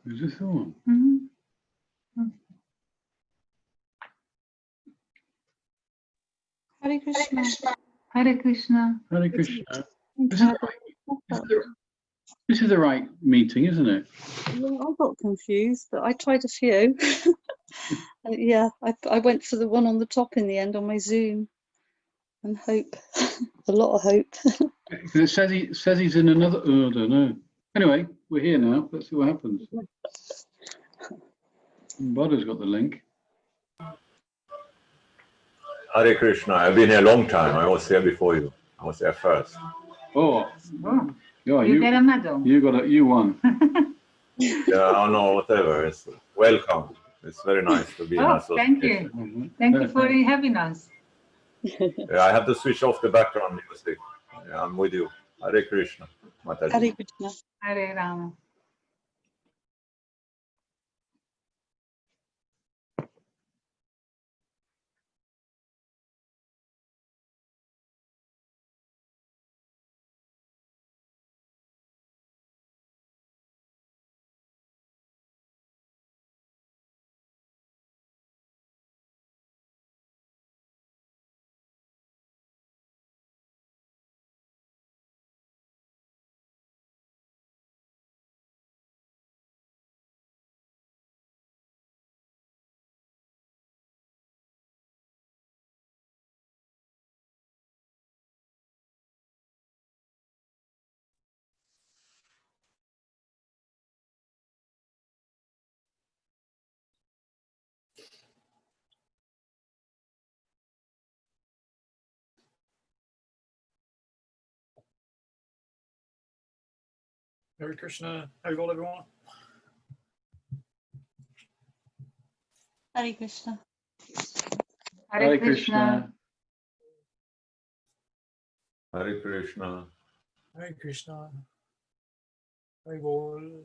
Is this the one? Mm-hmm. Hare Krishna. Hare Krishna. Hare Krishna. This is the right meeting, isn't it? Yeah, I got confused, but I tried a few. Yeah, I went for the one on the top in the end on my Zoom, and hope, a lot of hope. Because it says he's in another. Oh, I don't know. Anyway, we're here now. Let's see what happens. Bodha's got the link. Hare Krishna. I've been here a long time. I was here before you. I was there first. Oh, Oh, yeah, you get a medal. You won. Yeah, I know, whatever. It's welcome. It's very nice to be in Oh, association. thank you. Thank you for having us. Yeah, I have to switch off the background music. Yeah, I'm with you. Hare Krishna. Mataji. Hare Krishna. Hare Rama. Hare Krishna. How you all, everyone? Hare Krishna. Hare Krishna. Hare Krishna. Hare Krishna. Hare Bol.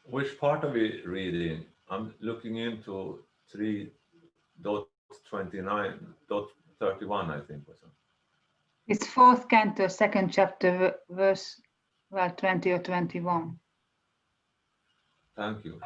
Which part of it reading? I'm looking into 3.29.31, I think. Or something. It's fourth canto, second chapter, verse 20 or 21. Thank you.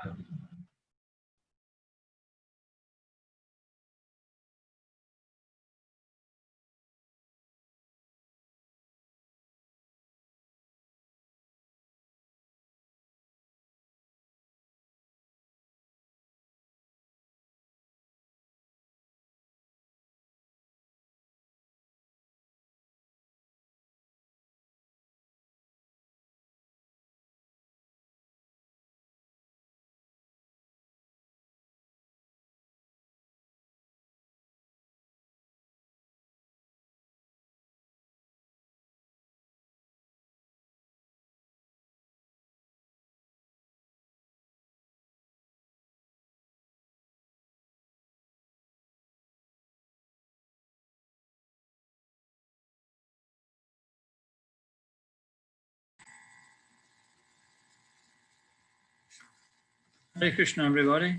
Hare Krishna, everybody.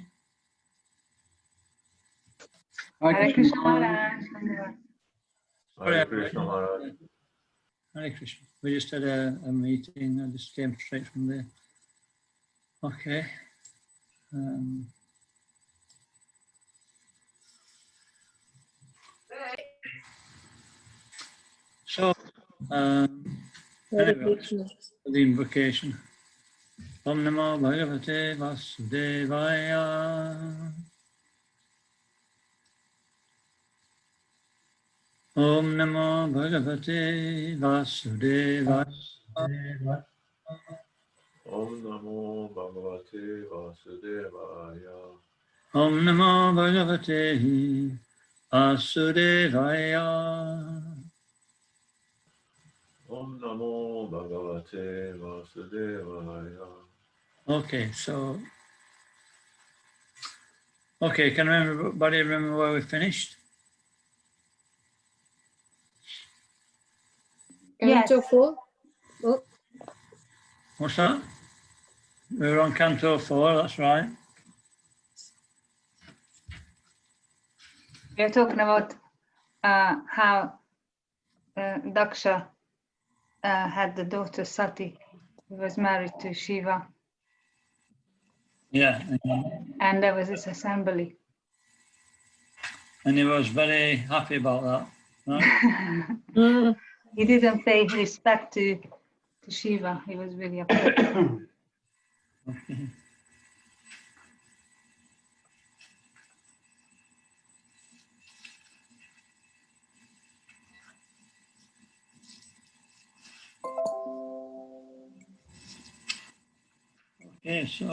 Hare Krishna Maharaj. Hare Krishna Maharaj. Hare Krishna. We just had a meeting. I just came straight from there. Okay. So, Hare anyway, Krishna. the invocation. Om Namo Bhagavate Vasudevaya. Om Namo Bhagavate Vasudevaya. Om Namo Bhagavate Vasudevaya. Om Namo Bhagavate Vasudevaya. Om Namo Bhagavate Vasudevaya. Okay, so, okay, can everybody remember where we finished? Yes. Canto 4. Oh, What's that? We were on Canto 4, that's right. We are talking about how Daksha had the daughter Sati, who was married to Shiva, Yeah, and there was this assembly. and he was very happy about that, right? He didn't pay respect to Shiva. He was really upset. Okay. Okay, so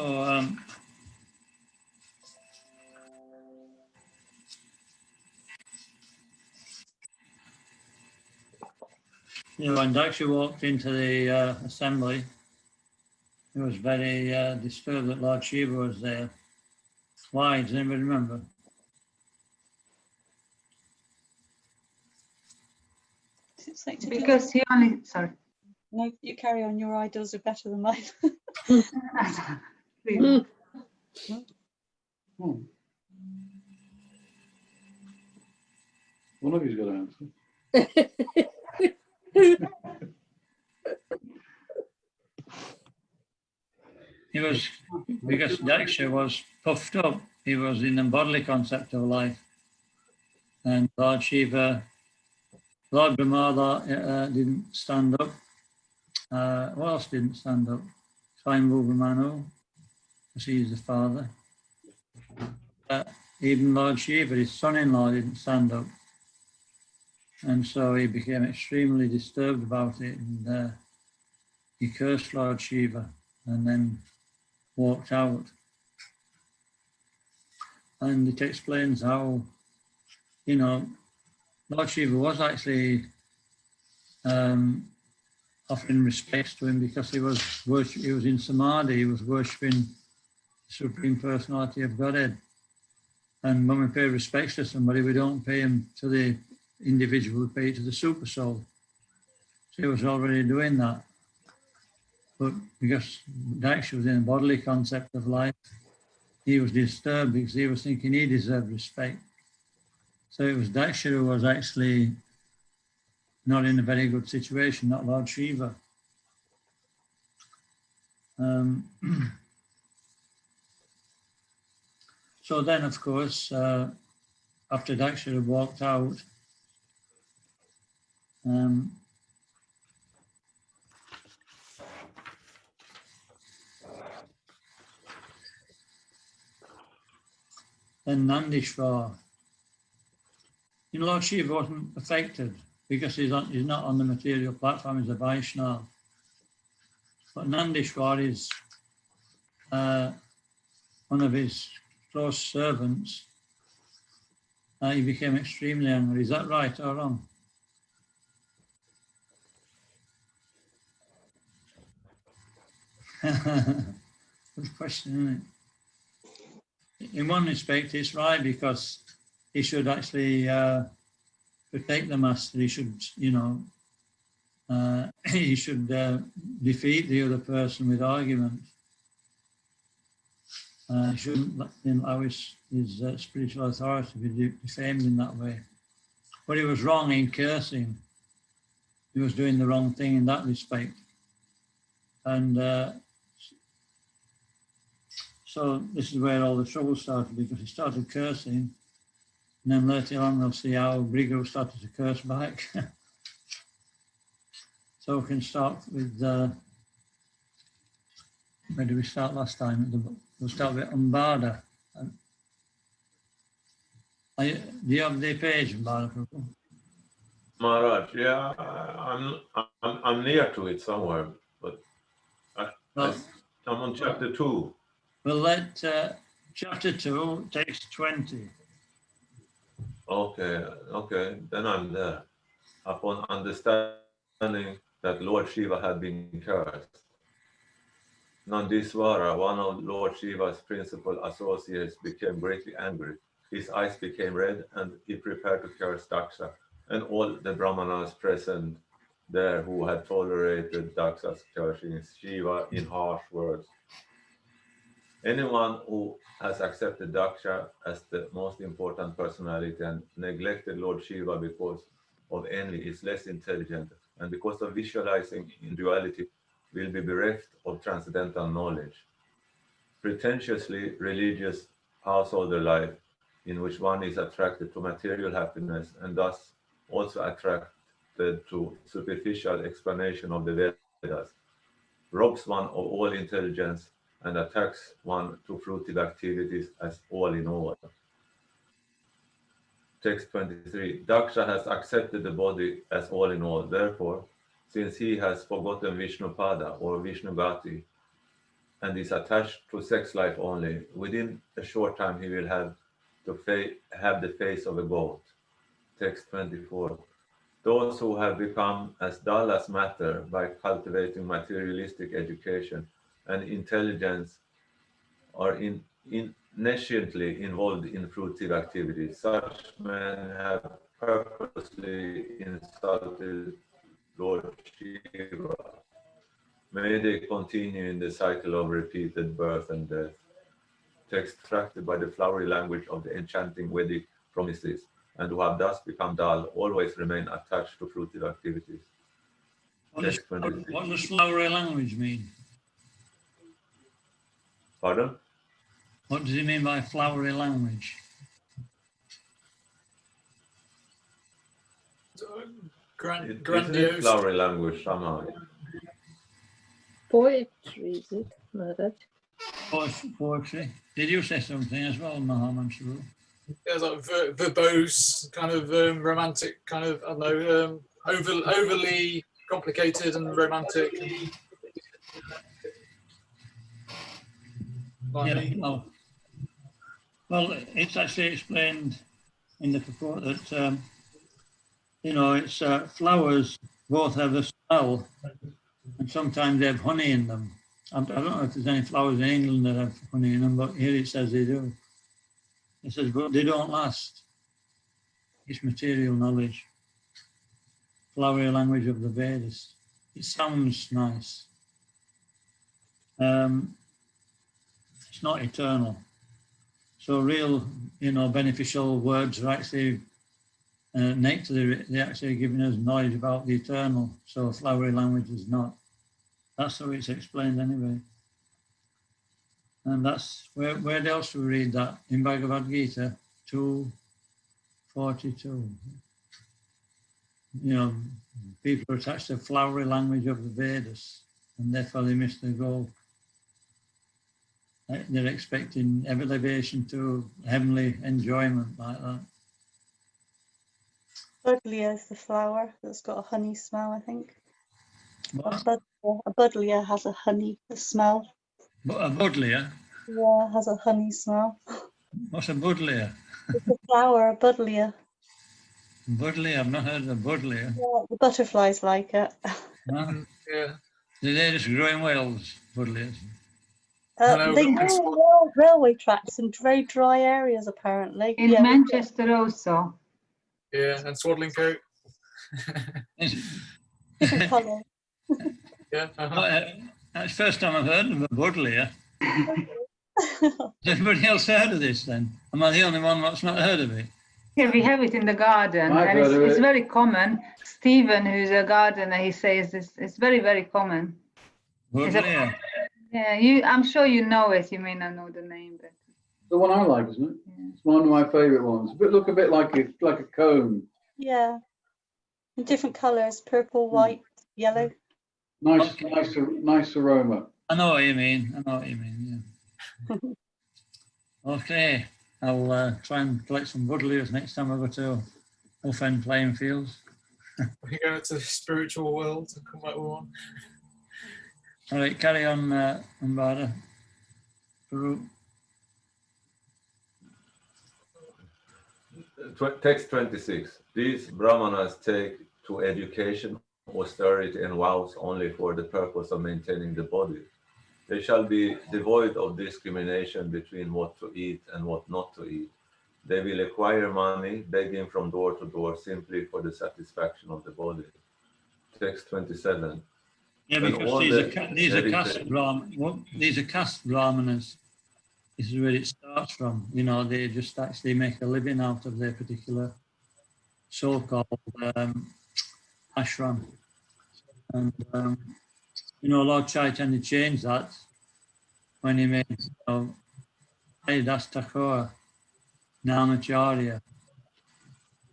you know, when Daksha walked into the assembly, he was very disturbed that Lord Shiva was there. Why? Does anybody remember? It's something to do Because he only, sorry. No, you carry on. Your idols are better than mine. Please. Hmm. One of you's got to answer. He was, because Daksha was puffed up, he was in the bodily concept of life. And Lord Shiva, Lord Brahma didn't stand up. What else didn't stand up? Swayambhu Manu, because he's the father. Even Lord Shiva, his son-in-law, didn't stand up. And so he became extremely disturbed about it. And he cursed Lord Shiva and then walked out. And it explains how, you know, Lord Shiva was actually offering respects to him because he was in Samadhi, he was worshipping the Supreme Personality of Godhead. And when we pay respects to somebody, we don't pay him to the individual, we pay it to the super soul. So he was already doing that. But because Daksha was in a bodily concept of life, he was disturbed because he was thinking he deserved respect. So it was Daksha who was actually not in a very good situation, not Lord Shiva. So then, of course, after Daksha had walked out, then Nandishvar, you know, Lord Shiva wasn't affected because he's not on the material platform, he's a Vaishnava. But Nandishvar is one of his close servants. He became extremely angry. Is that right or wrong? Good question, isn't it? In one respect, it's right because he should actually protect the master. He should, you know, he should defeat the other person with argument. He shouldn't allow his spiritual authority to be defamed in that way. But he was wrong in cursing. He was doing the wrong thing in that respect. And so this is where all the trouble started, because he started cursing. And then later on, we'll see how Brigu started to curse back. So we can start with Where did we start last time? We'll start with Umbada. Do you have the page, Umbada? Maharaj, yeah, I'm near to it somewhere, but I'm on chapter 2. Well, let chapter 2 takes 20. Okay, then I'm there. Upon understanding that Lord Shiva had been cursed, Nandiswara, one of Lord Shiva's principal associates, became greatly angry. His eyes became red, and he prepared to curse Daksha and all the Brahmanas present there who had tolerated Daksha's cursing Shiva in harsh words. Anyone who has accepted Daksha as the most important personality and neglected Lord Shiva because of envy is less intelligent, and because of visualizing in duality will be bereft of transcendental knowledge. Pretentiously religious householder life, in which one is attracted to material happiness and thus also attracted to superficial explanation of the Vedas, robs one of all intelligence and attacks one to fruitive activities as all in all. Text 23. Daksha has accepted the body as all in all. Therefore, since he has forgotten Vishnupada or Vishnugati and is attached to sex life only, within a short time he will have the face of a goat. Text 24. Those who have become as dull as matter by cultivating materialistic education and intelligence are nesciently involved in fruitive activities. Such men have purposely insulted Lord Shiva. May they continue in the cycle of repeated birth and death. Text attracted by the flowery language of the enchanting Vedic promises, and who have thus become dull, always remain attached to fruitive activities. What does flowery language mean? Pardon? What does he mean by flowery language? Isn't Grandiose. it flowery language somehow? Poetry, is it, Maharaj? Poetry. Did you say something as well, Mahaman Shabu? There's like verbose, kind of romantic, kind of, I don't know, overly complicated and romantic. Yeah, well, it's actually explained in the purport that, it's flowers both have a smell and sometimes they have honey in them. I don't know if there's any flowers in England that have honey in them, but here it says they do. It says, but they don't last. It's material knowledge. Flowery language of the Vedas. It sounds nice. It's not eternal. So real, beneficial words are actually nectar. They're actually giving us knowledge about the eternal. So flowery language is not. That's how it's explained anyway. And that's where else do we read that? In Bhagavad Gita 2:42. People are attached to the flowery language of the Vedas, and therefore they miss the goal. They're expecting elevation to heavenly enjoyment like that. Buddleia is the flower that's got a honey smell, I think. What? A buddleia has a honey smell. A buddleia? Yeah, has a honey smell. What's a buddleia? It's a flower, a buddleia. Buddleia, I've not heard of a buddleia. Yeah, the butterflies like it. No? Yeah. They just grow in Wales, buddleias. They grow on railway tracks in very dry areas, apparently. In Manchester also. Yeah, and swaddling coat. Different colour. Yeah. That's the first time I've heard of a buddleia. Has everybody else heard of this then? Am I the only one that's not heard of it? Yeah, we have it in the garden, I've and heard of it's it. very common. Stephen, who's a gardener, he says it's very, very common. Buddleia. Yeah, I'm sure you know it. You may not know the name, but The one I like, isn't it? yeah. It's one of my favourite ones. But look a bit like a cone. Yeah. In different colours, purple, white, yellow. Nice aroma. I know what you mean. I know what you mean. Yeah. Okay, I'll try and collect some woodlews next time I go to Uffen playing fields. We go to the spiritual world and come back with one. All right, carry on, Umbada. Farouk. Text 26. These brahmanas take to education, austerity, and vows only for the purpose of maintaining the body. They shall be devoid of discrimination between what to eat and what not to eat. They will acquire money, begging from door to door simply for the satisfaction of the body. Text 27. Yeah, When because all these the are caste brahmanas. This is where it starts from. You know, they just actually make a living out of their particular so-called ashram. And, you know, Lord Chaitanya changed that when he made, you know, Haridas Thakur, Namacharya.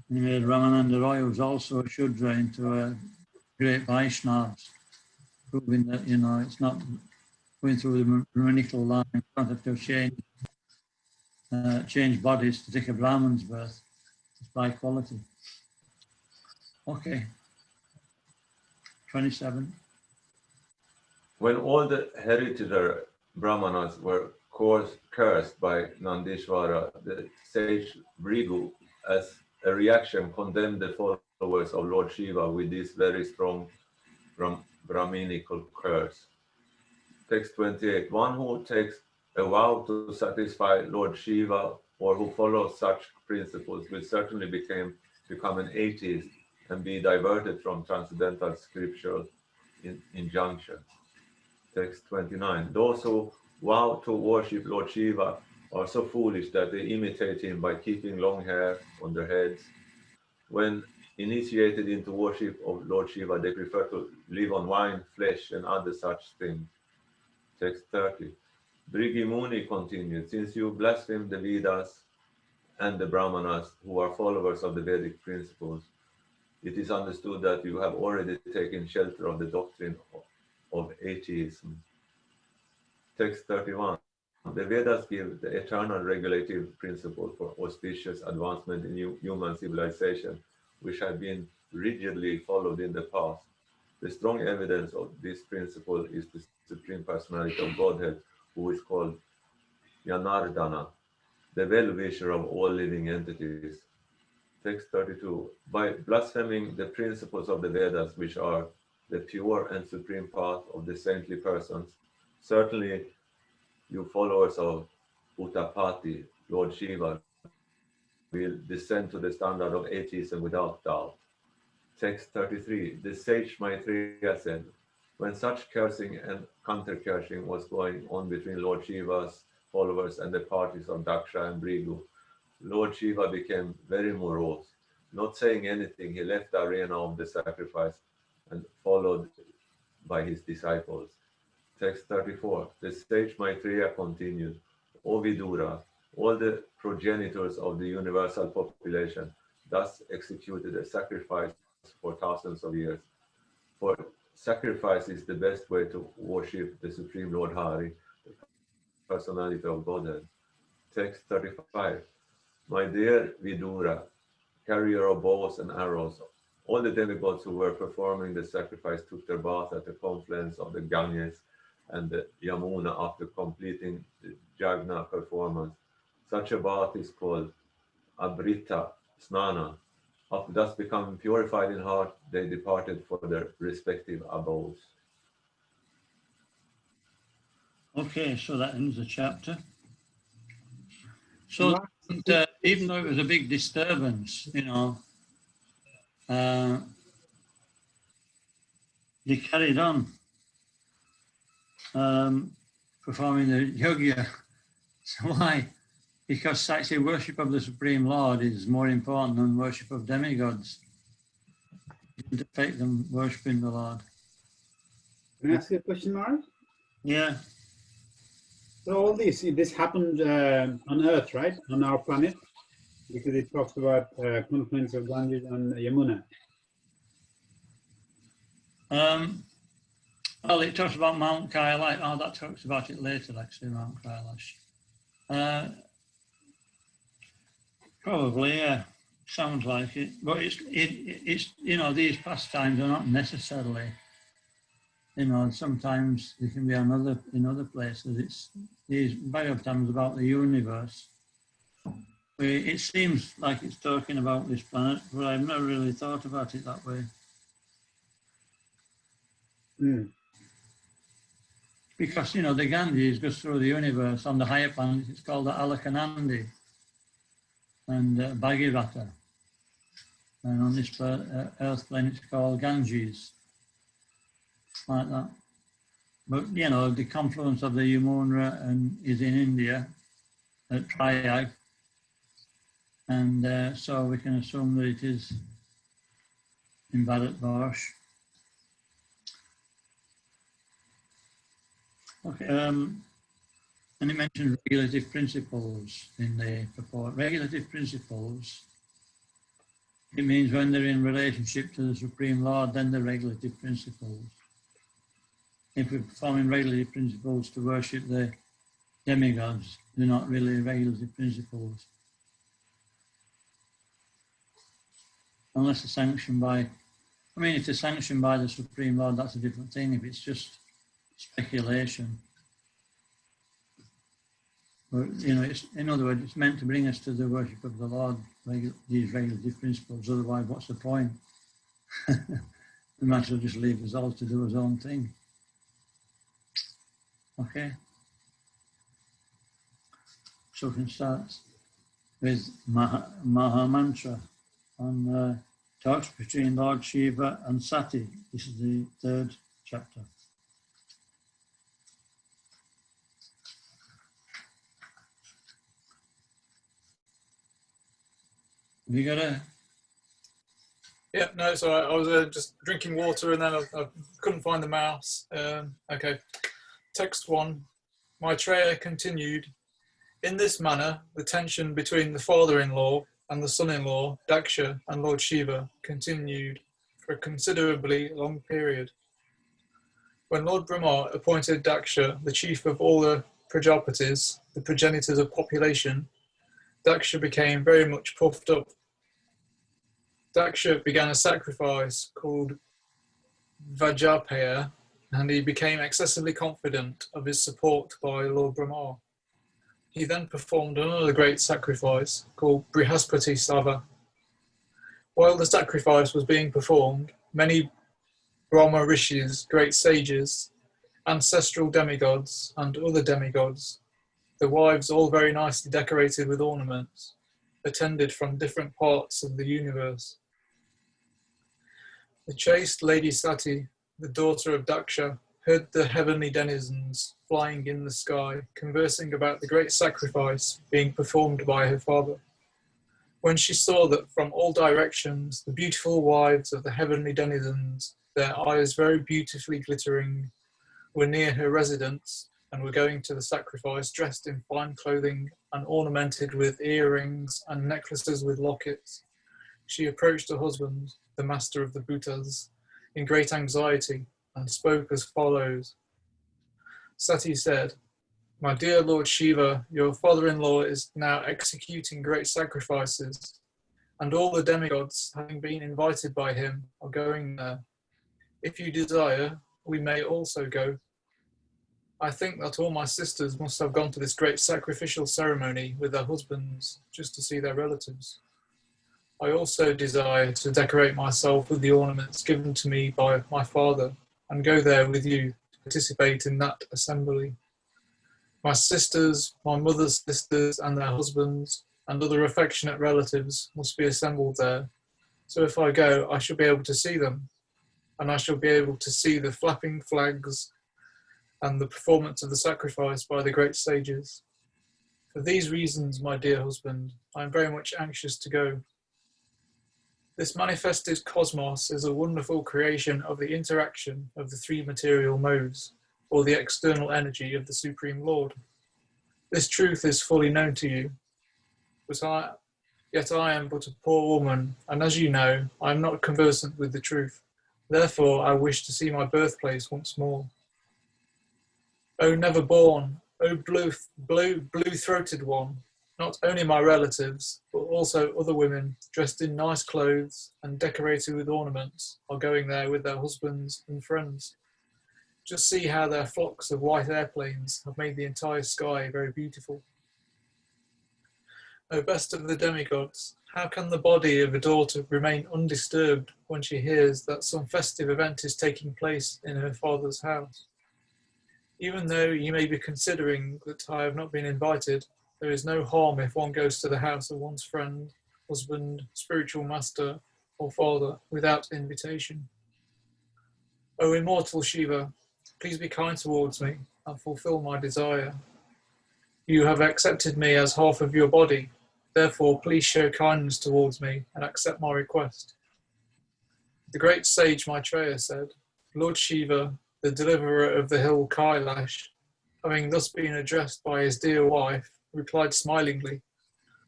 And he made Ramananda Roy, who was also a Shudra, into a great Vaishnavas, proving that, you know, it's not going through the Brahminical line. You don't have to change bodies to take a Brahman's birth. It's by quality. Okay. 27. When all the hereditary brahmanas were cursed by Nandishvara, the sage Brigu, as a reaction, condemned the followers of Lord Shiva with this very strong Brahminical curse. Text 28. One who takes a vow to satisfy Lord Shiva or who follows such principles will certainly become an atheist and be diverted from transcendental scriptural injunction. Text 29. Those who vow to worship Lord Shiva are so foolish that they imitate him by keeping long hair on their heads. When initiated into worship of Lord Shiva, they prefer to live on wine, flesh, and other such things. Text 30. Brigimuni continued, since you blaspheme the Vedas and the Brahmanas, who are followers of the Vedic principles, it is understood that you have already taken shelter of the doctrine of atheism. Text 31. The Vedas give the eternal regulative principle for auspicious advancement in human civilization, which have been rigidly followed in the past. The strong evidence of this principle is the Supreme Personality of Godhead, who is called Yanardana, the well-wisher of all living entities. Text 32. By blaspheming the principles of the Vedas, which are the pure and supreme path of the saintly persons, certainly you followers of Uttapati, Lord Shiva, will descend to the standard of atheism without doubt. Text 33. The sage Maitreya said, when such cursing and counter-cursing was going on between Lord Shiva's followers and the parties of Daksha and Brigu, Lord Shiva became very morose. Not saying anything, he left the arena of the sacrifice and followed by his disciples. Text 34. The sage Maitreya continued, O Vidura, all the progenitors of the universal population thus executed a sacrifice for thousands of years. For sacrifice is the best way to worship the Supreme Lord Hari, the personality of Godhead. Text 35. My dear Vidura, carrier of bows and arrows, all the demigods who were performing the sacrifice took their bath at the confluence of the Ganges and the Yamuna after completing the Jagna performance. Such a bath is called Abrita Snana. After thus becoming purified in heart, they departed for their respective abodes. Okay, so that ends the chapter. So even though it was a big disturbance, you know, they carried on performing the yogya. So why? Because actually worship of the Supreme Lord is more important than worship of demigods. It didn't affect them worshipping the Lord. Can I ask you a question, Mark? Yeah. So all this happened on Earth, right? On our planet? Because it talks about confluence of Ganges and Yamuna. Well, it talks about Mount Kailash. Oh, that talks about it later, actually, Mount Kailash. Probably, yeah. Sounds like it. But it's you know, these pastimes are not necessarily, you know, sometimes they can be in other places. It's these times about the universe. It seems like it's talking about this planet, but I've never really thought about it that way. Mm. Because, you know, the Ganges goes through the universe. On the higher planets, it's called the Alakanandi and Bhagirata. And on this Earth plane, it's called Ganges, like that. But, you know, the confluence of the Yamuna is in India, at Prayag. And so we can assume that it is in Bharatvarsh. Okay, and it mentions regulative principles in the purport. Regulative principles, it means when they're in relationship to the Supreme Lord, then they're regulative principles. If we're performing regulative principles to worship the demigods, they're not really regulative principles. Unless they're sanctioned by, I mean, if they're sanctioned by the Supreme Lord, that's a different thing. If it's just speculation. But, you know, it's, in other words, it's meant to bring us to the worship of the Lord, these regulative principles. Otherwise, what's the point? We might as well just leave us all to do his own thing. Okay. So we can start with Maha Mantra on talks between Lord Shiva and Sati. This is the 3rd chapter. Have you got a... Yeah, no, so I was just drinking water and then I couldn't find the mouse. Okay, text 1. Maitreya continued. In this manner, the tension between the father-in-law and the son-in-law, Daksha, and Lord Shiva continued for a considerably long period. When Lord Brahma appointed Daksha the chief of all the Prajapatis, the progenitors of population, Daksha became very much puffed up. Daksha began a sacrifice called Vajrapaya, and he became excessively confident of his support by Lord Brahma. He then performed another great sacrifice called Brihaspati Sava. While the sacrifice was being performed, many Brahma rishis, great sages, ancestral demigods, and other demigods, the wives all very nicely decorated with ornaments, attended from different parts of the universe. The chaste Lady Sati, the daughter of Daksha, heard the heavenly denizens flying in the sky, conversing about the great sacrifice being performed by her father. When she saw that from all directions the beautiful wives of the heavenly denizens, their eyes very beautifully glittering, were near her residence and were going to the sacrifice dressed in fine clothing and ornamented with earrings and necklaces with lockets, she approached her husband, the master of the Bhutas, in great anxiety and spoke as follows. Sati said, "My dear Lord Shiva, your father-in-law is now executing great sacrifices, and all the demigods, having been invited by him, are going there. If you desire, we may also go. I think that all my sisters must have gone to this great sacrificial ceremony with their husbands, just to see their relatives. I also desire to decorate myself with the ornaments given to me by my father and go there with you to participate in that assembly. My sisters, my mother's sisters and their husbands and other affectionate relatives must be assembled there. So if I go, I shall be able to see them, and I shall be able to see the flapping flags and the performance of the sacrifice by the great sages. For these reasons, my dear husband, I am very much anxious to go. This manifested cosmos is a wonderful creation of the interaction of the 3 material modes, or the external energy of the Supreme Lord. This truth is fully known to you, yet I am but a poor woman, and as you know, I am not conversant with the truth, Therefore, I wish to see my birthplace once more. O never born, O blue-throated one, not only my relatives, but also other women dressed in nice clothes and decorated with ornaments are going there with their husbands and friends. Just see how their flocks of white airplanes have made the entire sky very beautiful. O best of the demigods, how can the body of a daughter remain undisturbed when she hears that some festive event is taking place in her father's house? Even though you may be considering that I have not been invited, there is no harm if one goes to the house of one's friend, husband, spiritual master, or father without invitation. O immortal Shiva, please be kind towards me and fulfill my desire. You have accepted me as half of your body, therefore please show kindness towards me and accept my request. The great sage Maitreya said, Lord Shiva, the deliverer of the hill Kailash, having thus been addressed by his dear wife, replied smilingly,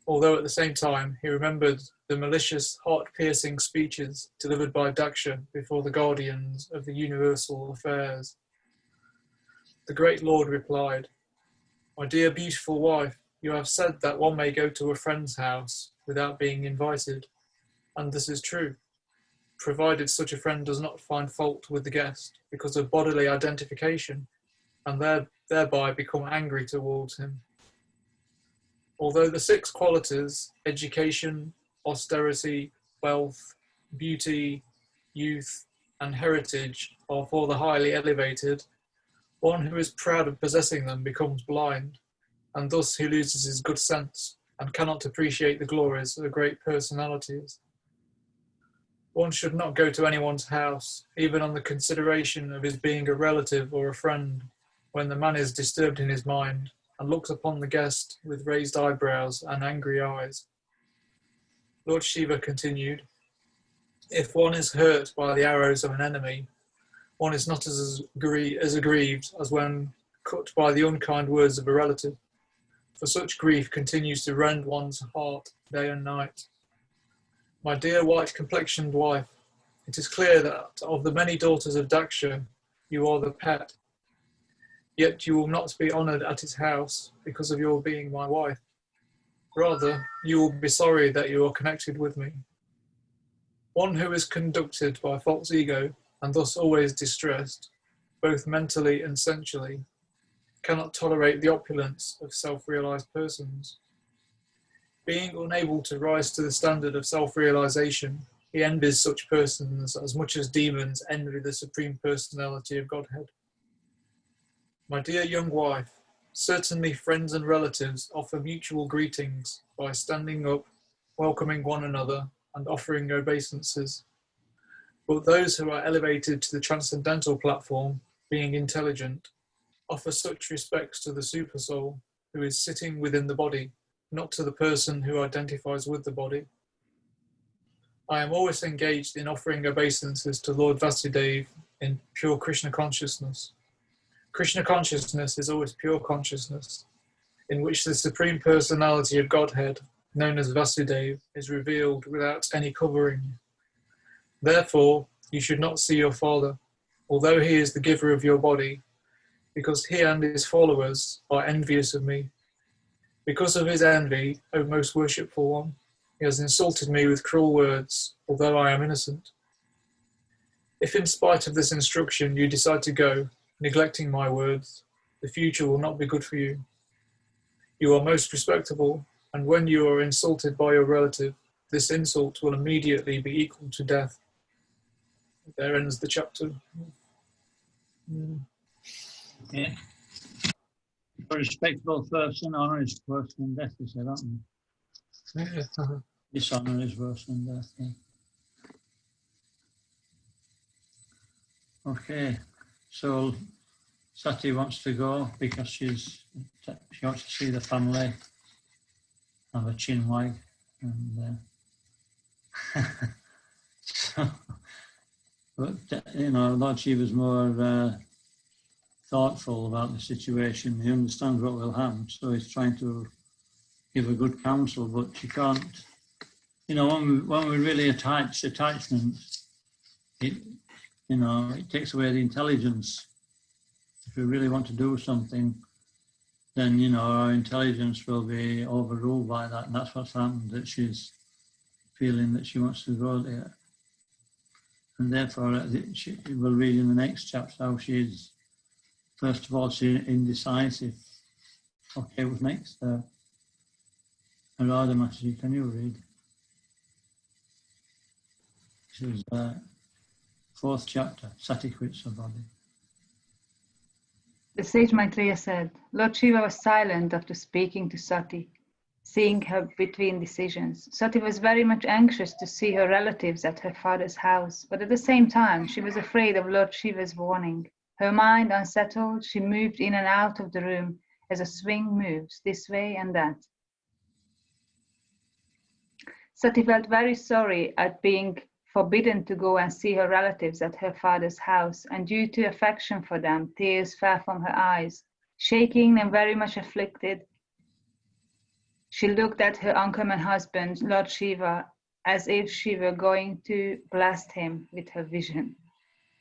although at the same time he remembered the malicious, heart-piercing speeches delivered by Daksha before the guardians of the universal affairs. The great Lord replied, My dear beautiful wife, you have said that one may go to a friend's house without being invited, and this is true, provided such a friend does not find fault with the guest because of bodily identification and thereby become angry towards him. Although the 6 qualities, education, austerity, wealth, beauty, youth, and heritage, are for the highly elevated, one who is proud of possessing them becomes blind, and thus he loses his good sense and cannot appreciate the glories of great personalities. One should not go to anyone's house, even on the consideration of his being a relative or a friend, when the man is disturbed in his mind and looks upon the guest with raised eyebrows and angry eyes. Lord Shiva continued, If one is hurt by the arrows of an enemy, one is not as aggrieved as when cut by the unkind words of a relative, for such grief continues to rend one's heart day and night. My dear white-complexioned wife, it is clear that of the many daughters of Daksha, you are the pet. Yet you will not be honoured at his house because of your being my wife. Rather, you will be sorry that you are connected with me. One who is conducted by false ego and thus always distressed, both mentally and sensually, cannot tolerate the opulence of self-realised persons. Being unable to rise to the standard of self-realization, he envies such persons as much as demons envy the Supreme Personality of Godhead. My dear young wife, certainly friends and relatives offer mutual greetings by standing up, welcoming one another, and offering obeisances. But those who are elevated to the transcendental platform, being intelligent, offer such respects to the Supersoul, who is sitting within the body, not to the person who identifies with the body. I am always engaged in offering obeisances to Lord Vasudeva in pure Krishna consciousness. Krishna consciousness is always pure consciousness, in which the Supreme Personality of Godhead, known as Vasudeva, is revealed without any covering. Therefore, you should not see your father, although he is the giver of your body, because he and his followers are envious of me. Because of his envy, O most worshipful one, he has insulted me with cruel words, although I am innocent. If in spite of this instruction you decide to go, neglecting my words, the future will not be good for you. You are most respectable, and when you are insulted by your relative, this insult will immediately be equal to death. There ends the chapter. Okay. A respectable person, honour is worse than death, you said, aren't you? Dishonour is worse than death. Yeah. Okay, so Sati wants to go because she wants to see the family, have a chin wag, and so, but you know, Lord Shiva's more thoughtful about the situation. He understands what will happen, so he's trying to give a good counsel, but she can't. You know, when we really attach attachments, You know, it takes away the intelligence. If we really want to do something, then, you know, our intelligence will be overruled by that. And that's what's happened, that she's feeling that she wants to go there. And therefore, we'll read in the next chapter how she's, first of all, she's indecisive. Okay, what's next? Radha Mataji, can you read? This is 4th chapter, Sati quits her body. The sage Maitreya said, Lord Shiva was silent after speaking to Sati, seeing her between decisions. Sati was very much anxious to see her relatives at her father's house, but at the same time, she was afraid of Lord Shiva's warning. Her mind unsettled, she moved in and out of the room as a swing moves this way and that. Sati felt very sorry at being forbidden to go and see her relatives at her father's house, and due to affection for them, tears fell from her eyes. Shaking and very much afflicted, she looked at her uncommon husband, Lord Shiva, as if she were going to blast him with her vision.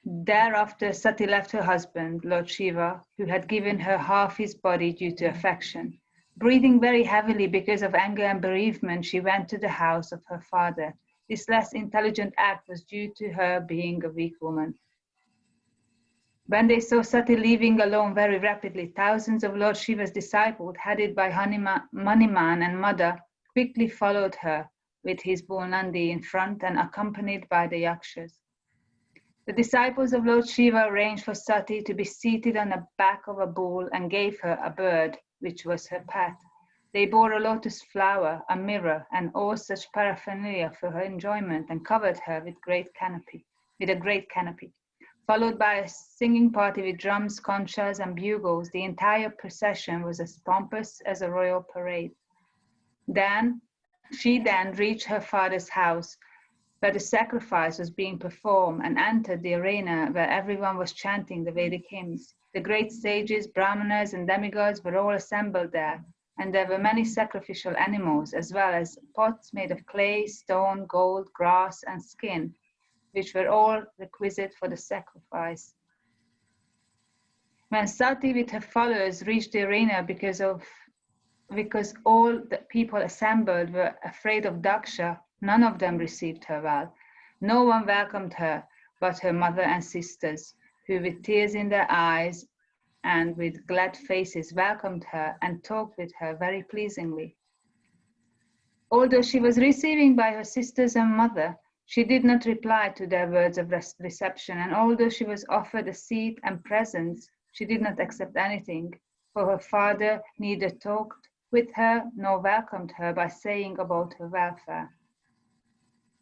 Thereafter, Sati left her husband, Lord Shiva, who had given her half his body due to affection. Breathing very heavily because of anger and bereavement, she went to the house of her father. This less intelligent act was due to her being a weak woman. When they saw Sati leaving alone very rapidly, thousands of Lord Shiva's disciples, headed by Maniman and Mother, quickly followed her with his bull Nandi in front and accompanied by the Yakshas. The disciples of Lord Shiva arranged for Sati to be seated on the back of a bull and gave her a bird, which was her pet. They bore a lotus flower, a mirror, and all such paraphernalia for her enjoyment, and covered her with a great canopy, Followed by a singing party with drums, conchas, and bugles, the entire procession was as pompous as a royal parade. She then reached her father's house, where the sacrifice was being performed, and entered the arena where everyone was chanting the Vedic hymns. The great sages, brahmanas, and demigods were all assembled there, and there were many sacrificial animals, as well as pots made of clay, stone, gold, grass, and skin, which were all requisite for the sacrifice. When Sati with her followers reached the arena, because all the people assembled were afraid of Daksha, none of them received her well. No one welcomed her but her mother and sisters, who with tears in their eyes and with glad faces welcomed her and talked with her very pleasingly. Although she was received by her sisters and mother, she did not reply to their words of reception, and although she was offered a seat and presents, she did not accept anything, for her father neither talked with her nor welcomed her by saying about her welfare.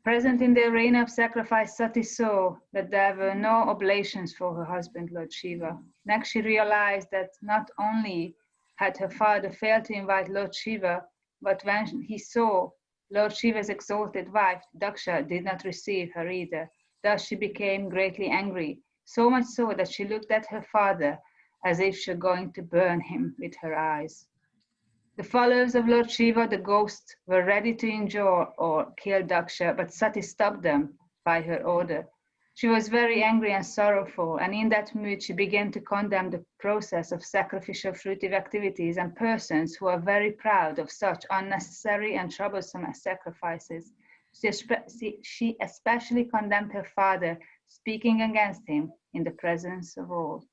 Present in the arena of sacrifice, Sati saw that there were no oblations for her husband, Lord Shiva. Next, she realized that not only had her father failed to invite Lord Shiva, but when he saw Lord Shiva's exalted wife, Daksha, did not receive her either. Thus she became greatly angry, so much so that she looked at her father as if she were going to burn him with her eyes. The followers of Lord Shiva, the ghosts, were ready to injure or kill Daksha, but Sati stopped them by her order. She was very angry and sorrowful, and in that mood she began to condemn the process of sacrificial fruitive activities and persons who are very proud of such unnecessary and troublesome sacrifices. She especially condemned her father, speaking against him in the presence of all.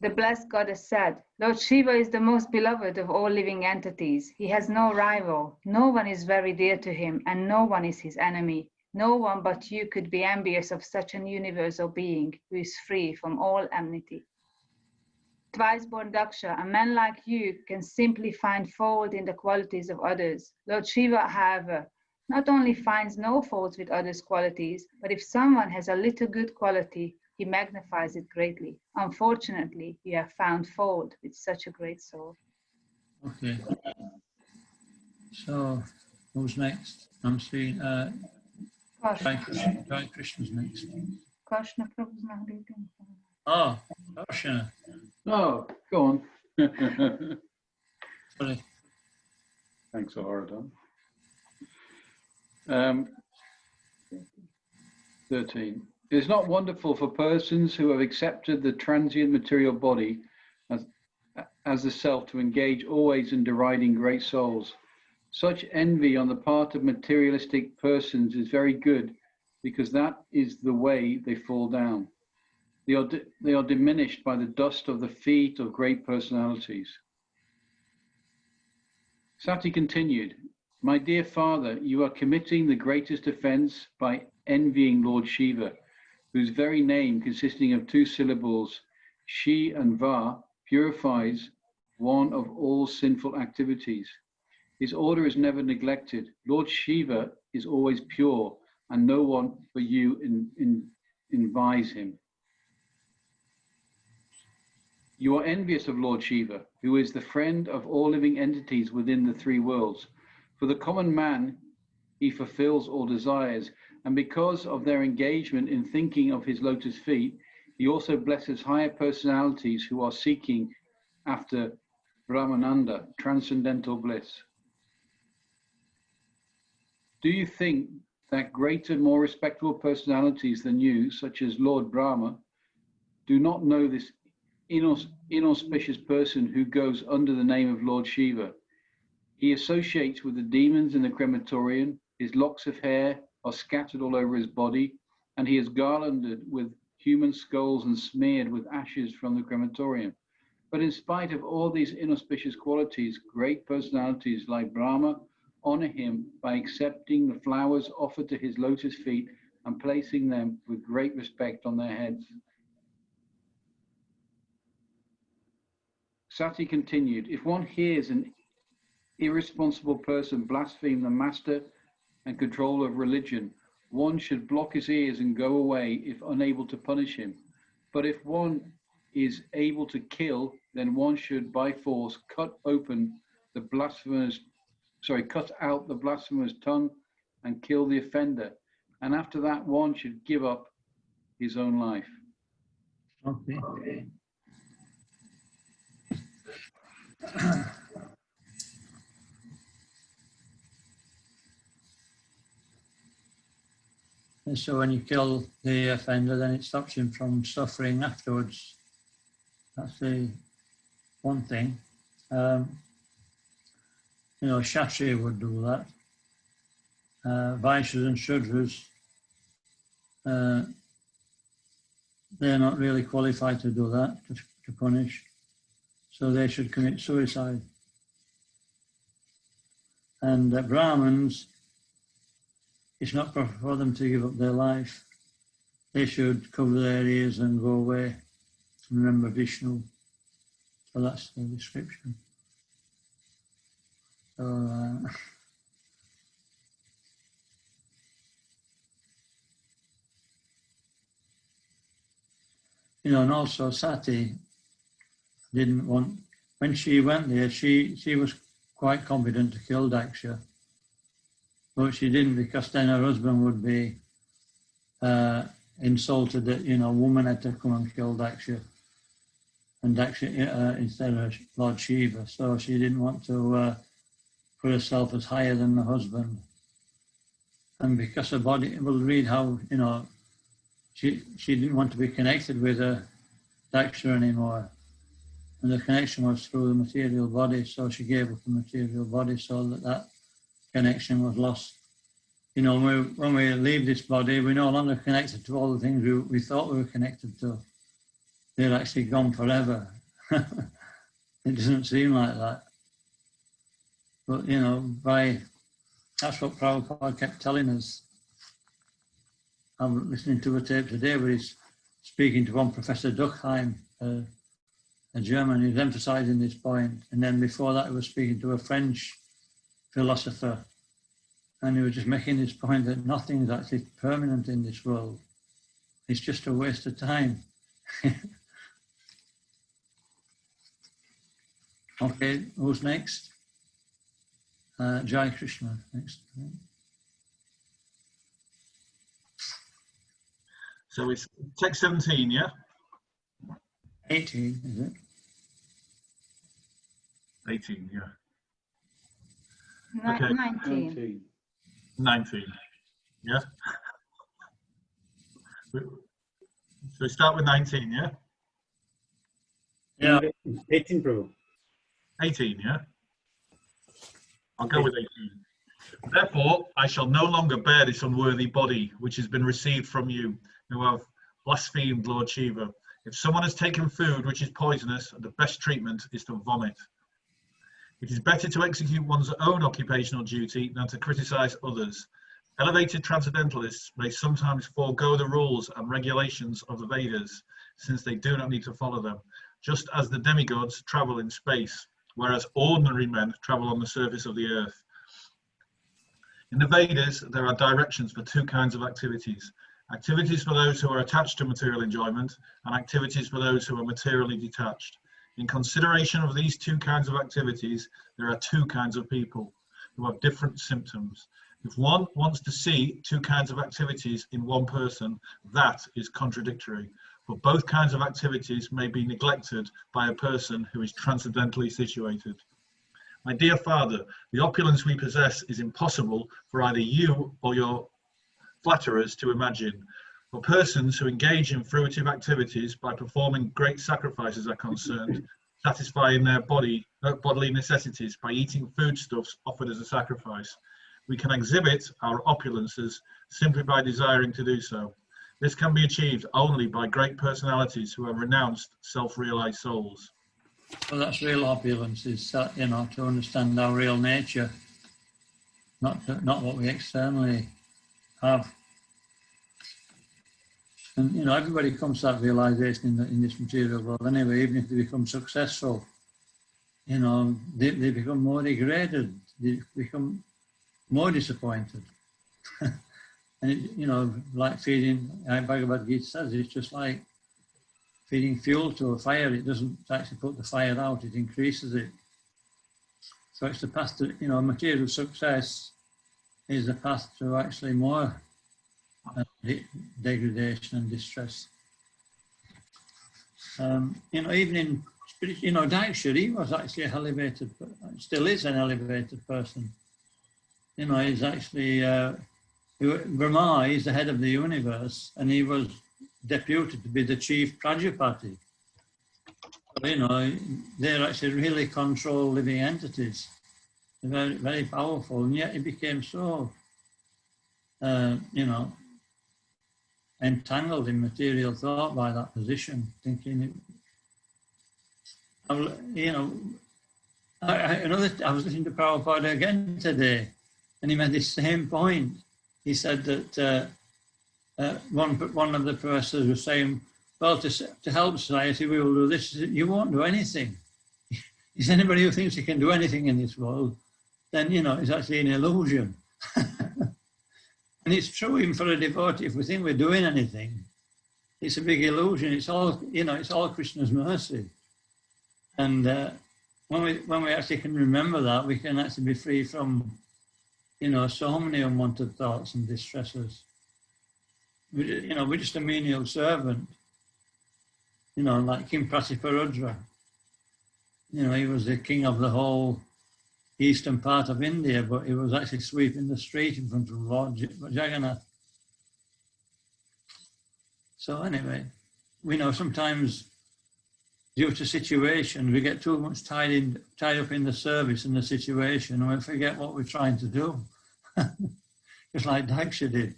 The blessed goddess said, Lord Shiva is the most beloved of all living entities. He has no rival. No one is very dear to him, and no one is his enemy. No one but you could be envious of such an universal being who is free from all enmity. Twice-born Daksha, a man like you can simply find fault in the qualities of others. Lord Shiva, however, not only finds no faults with others' qualities, but if someone has a little good quality, he magnifies it greatly. Unfortunately, you have found fault with such a great soul. Okay. So, who's next? I'm seeing Jai Krishna's next. Krishna Prabhu's not reading. Oh, Krishna. Oh, go on. Sorry. Thanks, Aradon. 13. It is not wonderful for persons who have accepted the transient material body as the self to engage always in deriding great souls. Such envy on the part of materialistic persons is very good, because that is the way they fall down. They are diminished by the dust of the feet of great personalities. Sati continued, my dear father, you are committing the greatest offense by envying Lord Shiva, whose very name, consisting of 2 syllables, Shi and Va, purifies one of all sinful activities. His order is never neglected. Lord Shiva is always pure, and no one but you envies him. You are envious of Lord Shiva, who is the friend of all living entities within the 3 worlds. For the common man, he fulfills all desires, and because of their engagement in thinking of his lotus feet, he also blesses higher personalities who are seeking after Brahmananda, transcendental bliss. Do you think that greater, more respectable personalities than you, such as Lord Brahma, do not know this inauspicious person who goes under the name of Lord Shiva? He associates with the demons in the crematorium, his locks of hair are scattered all over his body, and he is garlanded with human skulls and smeared with ashes from the crematorium. But in spite of all these inauspicious qualities, great personalities like Brahma honor him by accepting the flowers offered to his lotus feet and placing them with great respect on their heads. Sati continued, if one hears an irresponsible person blaspheme the master and control of religion, one should block his ears and go away if unable to punish him. But if one is able to kill, then one should by force cut out the blasphemer's tongue and kill the offender. And after that, one should give up his own life. Okay. And so when you kill the offender, then it stops him from suffering afterwards. That's the one thing. Kshatriya would do that. Vaishyas and Shudras, they're not really qualified to do that, to punish. So they should commit suicide. And Brahmins, it's not proper for them to give up their life. They should cover their ears and go away and remember Vishnu. So that's the description. So, and also Sati didn't want, when she went there, she was quite confident to kill Daksha, but she didn't, because then her husband would be insulted that, a woman had to come and kill Daksha, and Daksha instead of Lord Shiva. So she didn't want to put herself as higher than the husband. And because her body, we'll read how, she didn't want to be connected with Daksha anymore. And the connection was through the material body, so she gave up the material body so that connection was lost. When we leave this body, we're no longer connected to all the things we thought we were connected to. They're actually gone forever. It doesn't seem like that. But, that's what Prabhupada kept telling us. I'm listening to a tape today where he's speaking to one Professor Duckheim, a German. He's emphasizing this point. And then before that, he was speaking to a French philosopher. And he was just making this point that nothing is actually permanent in this world. It's just a waste of time. Okay, who's next? Jai Krishna next. So it's text 17, yeah? 18, is it? 18, yeah. Okay. 19. 19, yeah? So we start with 19, yeah? Yeah. 18, Prabhu. 18, yeah? I'll go with 18. Therefore, I shall no longer bear this unworthy body, which has been received from you, who have blasphemed Lord Shiva. If someone has taken food which is poisonous, the best treatment is to vomit. It is better to execute one's own occupational duty than to criticize others. Elevated transcendentalists may sometimes forego the rules and regulations of the Vedas, since they do not need to follow them, just as the demigods travel in space, whereas ordinary men travel on the surface of the earth. In the Vedas, there are directions for two kinds of activities. Activities for those who are attached to material enjoyment, and activities for those who are materially detached. In consideration of these two kinds of activities, there are two kinds of people who have different symptoms. If one wants to see two kinds of activities in one person, that is contradictory. But both kinds of activities may be neglected by a person who is transcendentally situated. My dear father, the opulence we possess is impossible for either you or your flatterers to imagine. For persons who engage in fruitive activities by performing great sacrifices are concerned, satisfying their bodily necessities by eating foodstuffs offered as a sacrifice. We can exhibit our opulences simply by desiring to do so. This can be achieved only by great personalities who have renounced self-realized souls. Well, that's real opulence, is you know, to understand our real nature, not what we externally have. And you know, everybody comes to that realization in this material world anyway. Even if they become successful, you know, they become more degraded. They become more disappointed. And it, you know, like feeding, Bhagavad Gita says, it's just like feeding fuel to a fire. It doesn't actually put the fire out, it increases it. So it's the path to, you know, material success is the path to actually more degradation and distress. You know, even in, you know, Daksha, he was actually an elevated, still is an elevated person. You know, he's actually, Brahma is the head of the universe, and he was deputed to be the chief Prajapati. So, you know, they're actually really control living entities. They're very, very powerful, and yet he became so, you know, entangled in material thought by that position, thinking, you know, I was listening to Prabhupada again today, and he made the same point. He said that one of the persons was saying, well, to help society, we will do this. You won't do anything. Is anybody who thinks he can do anything in this world, then, you know, it's actually an illusion. And it's true even for a devotee, if we think we're doing anything, it's a big illusion. It's all, you know, it's all Krishna's mercy. And when we actually can remember that, we can actually be free from, you know, so many unwanted thoughts and distresses. You know, we're just a menial servant. You know, like King Pratiparudra. You know, he was the king of the whole eastern part of India, but he was actually sweeping the street in front of Lord Jagannath. So anyway, we know sometimes due to situations, we get too much tied up in the service and the situation, and we forget what we're trying to do. Just like Daksha did.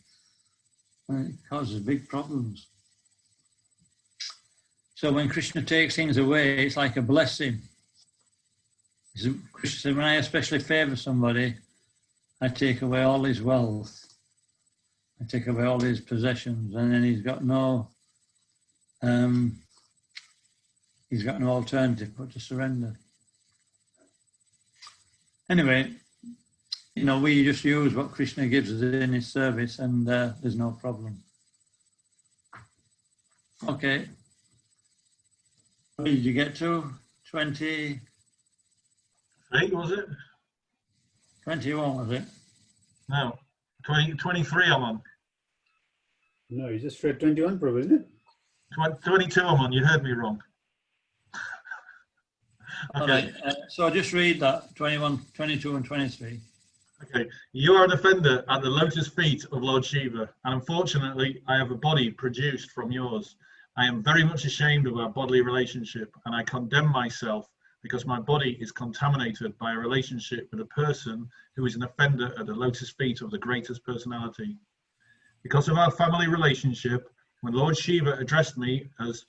And it causes big problems. So when Krishna takes things away, it's like a blessing. Krishna said, when I especially favor somebody, I take away all his wealth. I take away all his possessions, and then he's got no alternative but to surrender. Anyway, you know, we just use what Krishna gives us in his service, and there's no problem. Okay. Where did you get to? 20? 8, was it? 21, was it? No, 23 I'm on. No, you just read 21, Prabhu, isn't it? 22 I'm on, you heard me wrong. Okay. All right, so I'll just read that, 21, 22 and 23. Okay, you are an offender at the lotus feet of Lord Shiva, and unfortunately, I have a body produced from yours. I am very much ashamed of our bodily relationship, and I condemn myself because my body is contaminated by a relationship with a person who is an offender at the lotus feet of the greatest personality. Because of our family relationship, when Lord Shiva addressed me as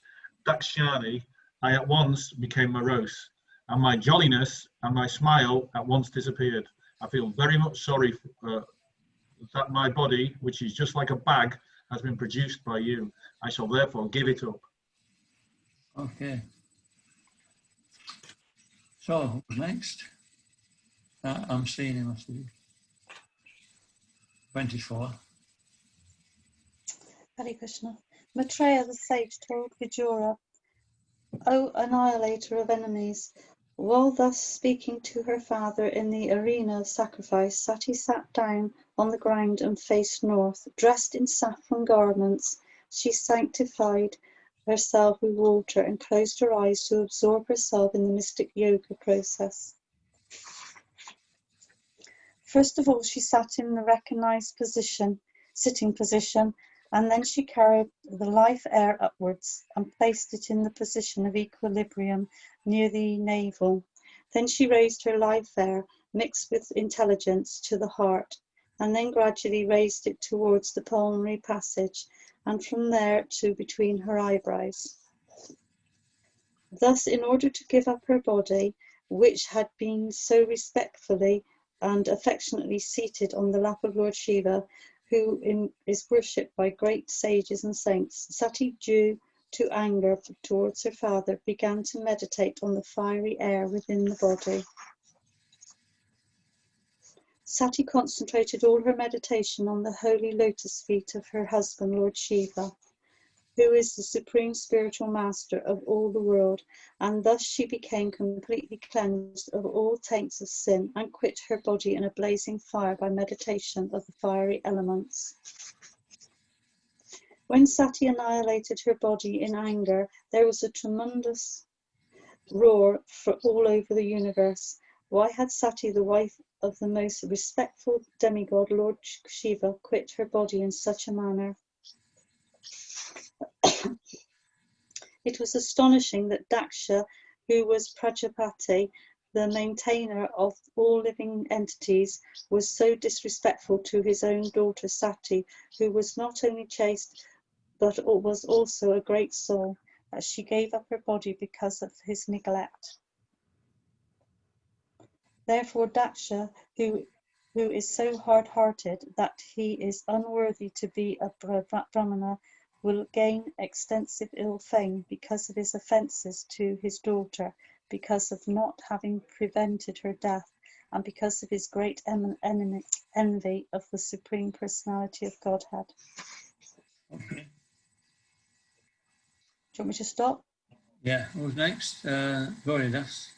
Dakshani, I at once became morose, and my jolliness and my smile at once disappeared. I feel very much sorry that my body, which is just like a bag, has been produced by you. I shall therefore give it up. Okay. So, next. I'm seeing him, I see. 24. Hare Krishna. Maitreya the sage told Vijura, O annihilator of enemies, while thus speaking to her father in the arena of sacrifice, Sati sat down on the ground and faced north. Dressed in saffron garments, she sanctified herself with water and closed her eyes to absorb herself in the mystic yoga process. First of all, she sat in the recognized position, sitting position, and then she carried the life air upwards and placed it in the position of equilibrium near the navel. Then she raised her life air, mixed with intelligence, to the heart, and then gradually raised it towards the pulmonary passage, and from there to between her eyebrows. Thus, in order to give up her body, which had been so respectfully and affectionately seated on the lap of Lord Shiva, who is worshipped by great sages and saints, Sati, due to anger towards her father, began to meditate on the fiery air within the body. Sati concentrated all her meditation on the holy lotus feet of her husband, Lord Shiva, who is the supreme spiritual master of all the world, and thus she became completely cleansed of all taints of sin and quit her body in a blazing fire by meditation of the fiery elements. When Sati annihilated her body in anger, there was a tremendous roar all over the universe. Why had Sati, the wife of the most respectful demigod, Lord Shiva, quit her body in such a manner? It was astonishing that Daksha, who was Prajapati, the maintainer of all living entities, was so disrespectful to his own daughter Sati, who was not only chaste but was also a great soul, that she gave up her body because of his neglect. Therefore Daksha, who is so hard-hearted that he is unworthy to be a Brahmana, will gain extensive ill fame because of his offences to his daughter, because of not having prevented her death, and because of his great envy of the Supreme Personality of Godhead. Okay. Do you want me to stop? Yeah, who's next? Goridas.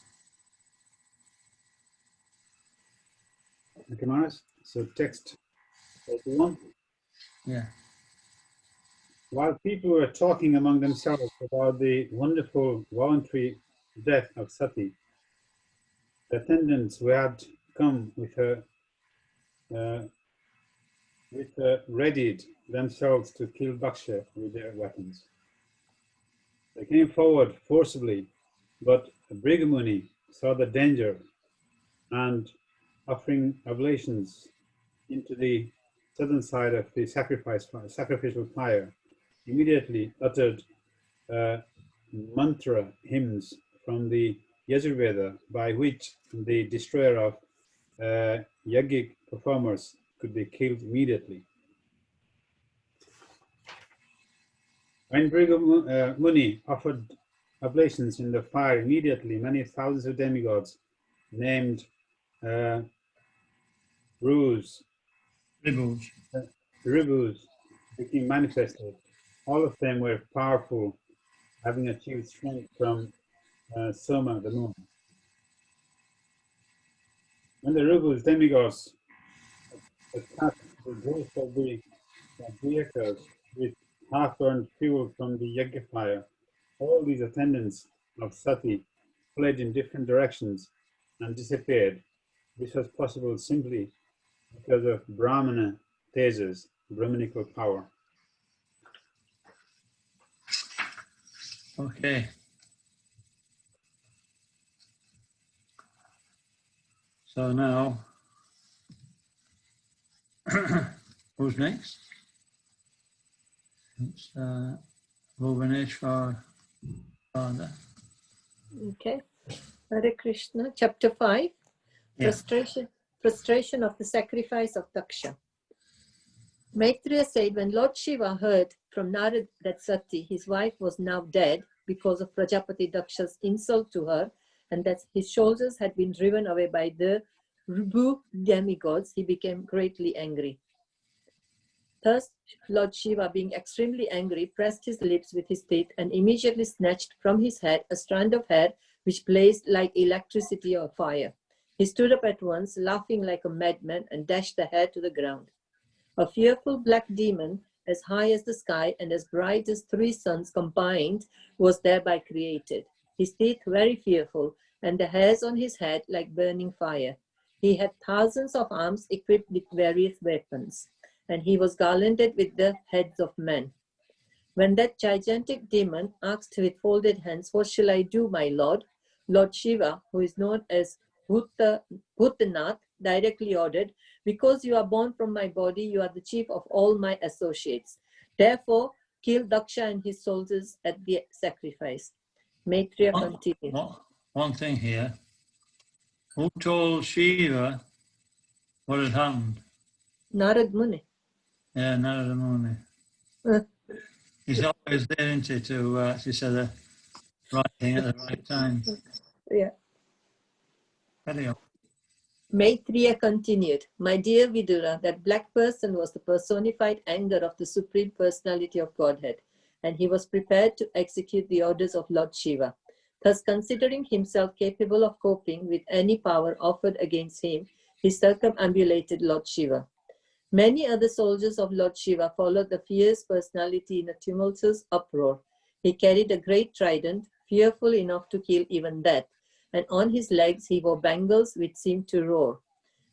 Okay, Maras. So text 41. Yeah. While people were talking among themselves about the wonderful voluntary death of Sati, the attendants who had come readied themselves to kill Daksha with their weapons. They came forward forcibly, but Brigamuni saw the danger and, offering oblations into the southern side of the sacrificial fire, immediately uttered mantra hymns from the Yajurveda, by which the destroyer of yogic performers could be killed immediately. When Brigamuni offered oblations in the fire, immediately many thousands of demigods named Rus, Ribus became manifested. All of them were powerful, having achieved strength from Soma, the moon. When the Ribus demigods attacked the ghost of the vehicles with half-burned fuel from the yajna fire, all these attendants of Sati fled in different directions and disappeared. This was possible simply because of Brahmana Tejas, Brahmanical power. Okay. So now, who's next? It's Bhuvaneshwar Father. Okay. Hare Krishna, chapter 5. Yeah. Frustration of the sacrifice of Daksha. Maitreya said, when Lord Shiva heard from Narad that Sati, his wife, was now dead because of Prajapati Daksha's insult to her, and that his soldiers had been driven away by the Rubu demigods, he became greatly angry. Thus, Lord Shiva, being extremely angry, pressed his lips with his teeth and immediately snatched from his head a strand of hair which blazed like electricity or fire. He stood up at once, laughing like a madman, and dashed the hair to the ground. A fearful black demon, as high as the sky and as bright as 3 suns combined, was thereby created. His teeth very fearful, and the hairs on his head like burning fire. He had thousands of arms equipped with various weapons, and he was garlanded with the heads of men. When that gigantic demon asked with folded hands, "What shall I do, my lord?" Lord Shiva, who is known as Bhutanath, directly ordered, "Because you are born from my body, you are the chief of all my associates. Therefore, kill Daksha and his soldiers at the sacrifice." Maitreya continued. One thing here. Who told Shiva what had happened? Narad Muni. Yeah, Narada Muni. He's always there, isn't he, to say the right thing at the right time. Yeah. Carry on. Maitreya continued, "My dear Vidura, that black person was the personified anger of the Supreme Personality of Godhead, and he was prepared to execute the orders of Lord Shiva. Thus, considering himself capable of coping with any power offered against him, he circumambulated Lord Shiva. Many other soldiers of Lord Shiva followed the fierce personality in a tumultuous uproar. He carried a great trident, fearful enough to kill even death, and on his legs he wore bangles which seemed to roar.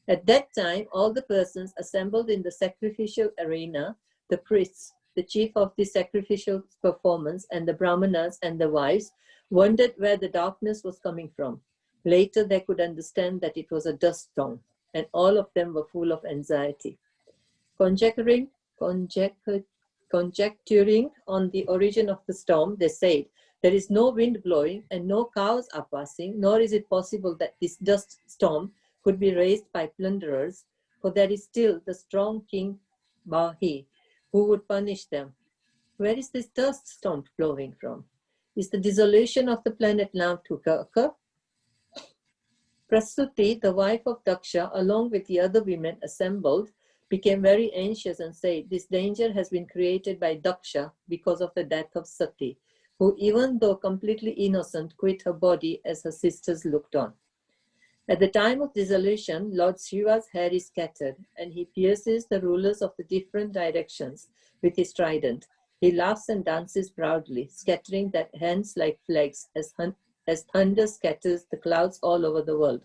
At that time, all the persons assembled in the sacrificial arena, the priests, the chief of the sacrificial performance, and the brahmanas and the wives, wondered where the darkness was coming from. Later, they could understand that it was a dust storm, and all of them were full of anxiety. Conjecturing on the origin of the storm, they said, "There is no wind blowing and no cows are passing, nor is it possible that this dust storm could be raised by plunderers, for there is still the strong king Bahi, who would punish them. Where is this dust storm blowing from? Is the dissolution of the planet now to occur?" Prasuti, the wife of Daksha, along with the other women assembled, became very anxious and said, "This danger has been created by Daksha because of the death of Sati, who, even though completely innocent, quit her body as her sisters looked on. At the time of dissolution, Lord Shiva's hair is scattered, and he pierces the rulers of the different directions with his trident. He laughs and dances proudly, scattering their hands like flags as thunder scatters the clouds all over the world.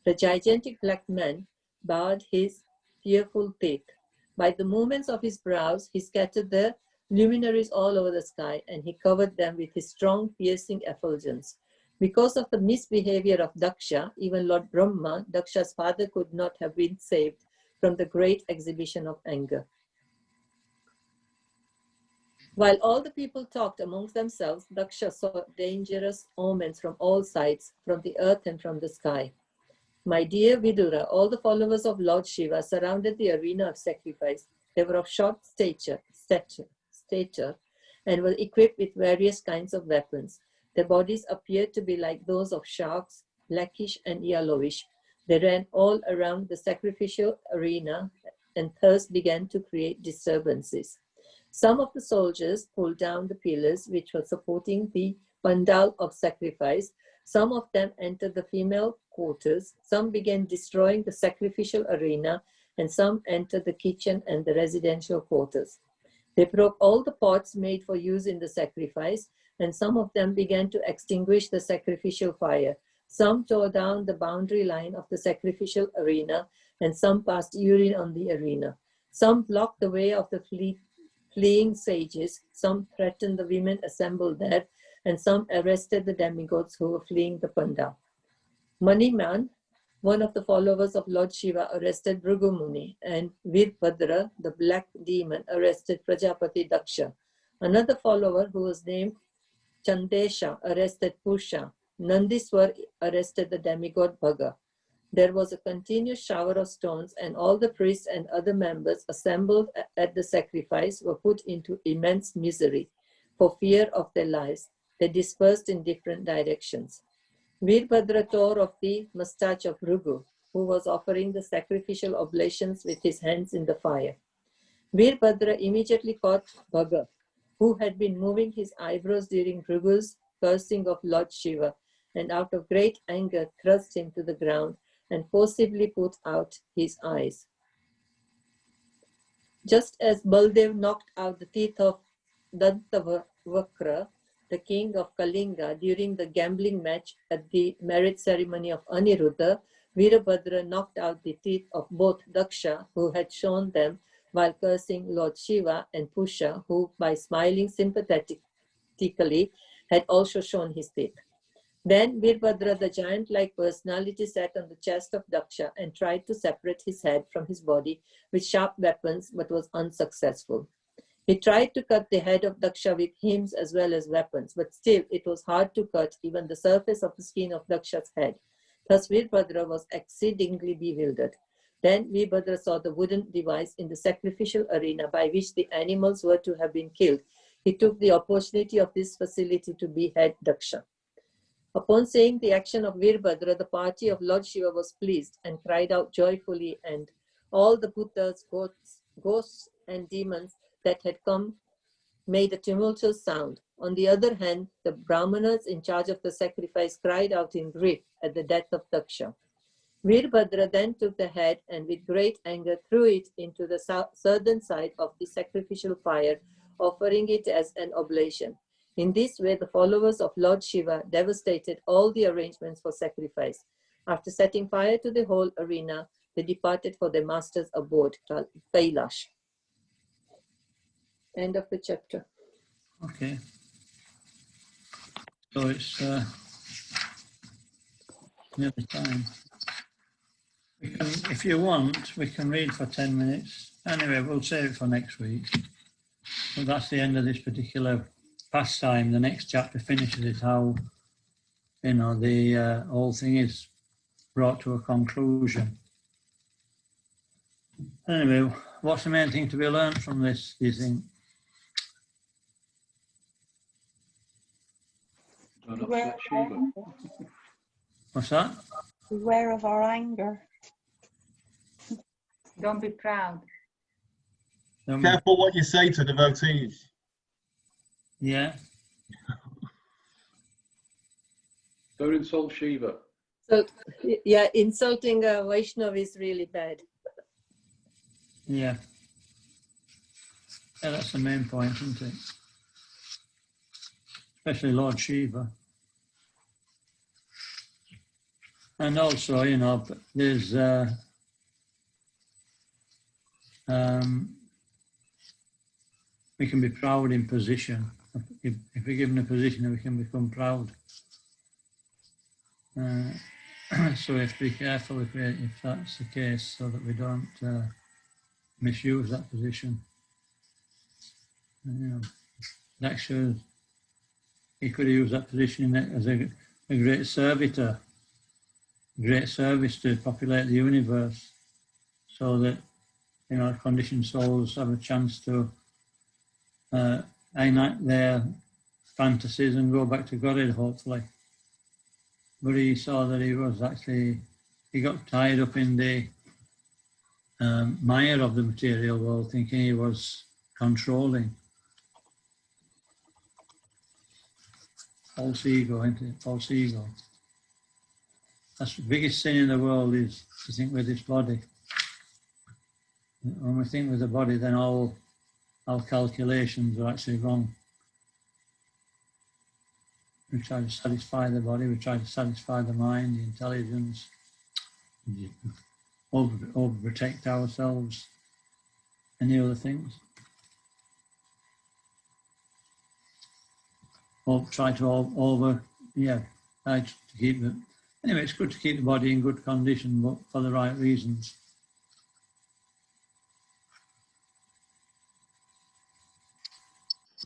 The gigantic black man bared his fearful teeth. By the movements of his brows, he scattered the luminaries all over the sky, and he covered them with his strong, piercing effulgence. Because of the misbehavior of Daksha, even Lord Brahma, Daksha's father, could not have been saved from the great exhibition of anger. While all the people talked amongst themselves, Daksha saw dangerous omens from all sides, from the earth and from the sky. My dear Vidura, all the followers of Lord Shiva surrounded the arena of sacrifice. They were of short stature, and were equipped with various kinds of weapons. Their bodies appeared to be like those of sharks, blackish and yellowish. They ran all around the sacrificial arena and thus began to create disturbances. Some of the soldiers pulled down the pillars which were supporting the pandal of sacrifice. Some of them entered the female quarters, some began destroying the sacrificial arena, and some entered the kitchen and the residential quarters. They broke all the pots made for use in the sacrifice, and some of them began to extinguish the sacrificial fire. Some tore down the boundary line of the sacrificial arena, and some passed urine on the arena. Some blocked the way of the fleeing sages, some threatened the women assembled there, and some arrested the demigods who were fleeing the Pandal. Maniman, one of the followers of Lord Shiva, arrested Bhrigu Muni, and Virbhadra, the black demon, arrested Prajapati Daksha. Another follower, who was named Chandesha, arrested Pusha. Nandiswar arrested the demigod Bhaga. There was a continuous shower of stones, and all the priests and other members assembled at the sacrifice were put into immense misery. For fear of their lives, they dispersed in different directions. Virbhadra tore off the mustache of Bhrigu, who was offering the sacrificial oblations with his hands in the fire. Virbhadra immediately caught Bhaga, who had been moving his eyebrows during Bhrigu's cursing of Lord Shiva, and out of great anger thrust him to the ground and forcibly put out his eyes. Just as Baldev knocked out the teeth of Dantavakra, the king of Kalinga, during the gambling match at the marriage ceremony of Aniruddha, Veerabhadra knocked out the teeth of both Daksha, who had shown them while cursing Lord Shiva, and Pusha, who, by smiling sympathetically, had also shown his teeth. Then Veerbhadra, the giant-like personality, sat on the chest of Daksha and tried to separate his head from his body with sharp weapons, but was unsuccessful. He tried to cut the head of Daksha with hymns as well as weapons, but still it was hard to cut even the surface of the skin of Daksha's head. Thus Veerbhadra was exceedingly bewildered. Then Veerbhadra saw the wooden device in the sacrificial arena by which the animals were to have been killed. He took the opportunity of this facility to behead Daksha. Upon seeing the action of Veerbhadra, the party of Lord Shiva was pleased and cried out joyfully, and all the Bhutas, ghosts and demons that had come made a tumultuous sound. On the other hand, the Brahmanas in charge of the sacrifice cried out in grief at the death of Daksha. Veerbhadra then took the head and with great anger threw it into the southern side of the sacrificial fire, offering it as an oblation. In this way, the followers of Lord Shiva devastated all the arrangements for sacrifice. After setting fire to the whole arena, they departed for their master's abode, Kailash. End of the chapter. Okay. So it's nearly time. We can, if you want, we can read for 10 minutes. Anyway, we'll save it for next week. But that's the end of this particular pastime. The next chapter finishes it, how, you know, the whole thing is brought to a conclusion. Anyway, what's the main thing to be learned from this, do you think? Don't upset Shiva. What's that? Beware of our anger. Don't be proud. Careful what you say to devotees. Yeah. Don't insult Shiva. So, yeah, insulting a Vaishnava is really bad. Yeah. Yeah, that's the main point, isn't it? Especially Lord Shiva. And also, you know, there's we can be proud in position. If we're given a position, we can become proud. So we have to be careful if that's the case, so that we don't misuse that position. And, you know, that shows he could use that position as a great servitor, great service to populate the universe, so that, you know, conditioned souls have a chance to enact their fantasies and go back to Godhead, hopefully. But he saw that he got tied up in the mire of the material world, thinking he was controlling. False ego, isn't it? False ego. That's the biggest sin in the world, is to think with this body. When we think with the body, then all calculations are actually wrong. We try to satisfy the body, we try to satisfy the mind, the intelligence, overprotect ourselves. Any other things? Or try to try to keep it. Anyway, it's good to keep the body in good condition, but for the right reasons.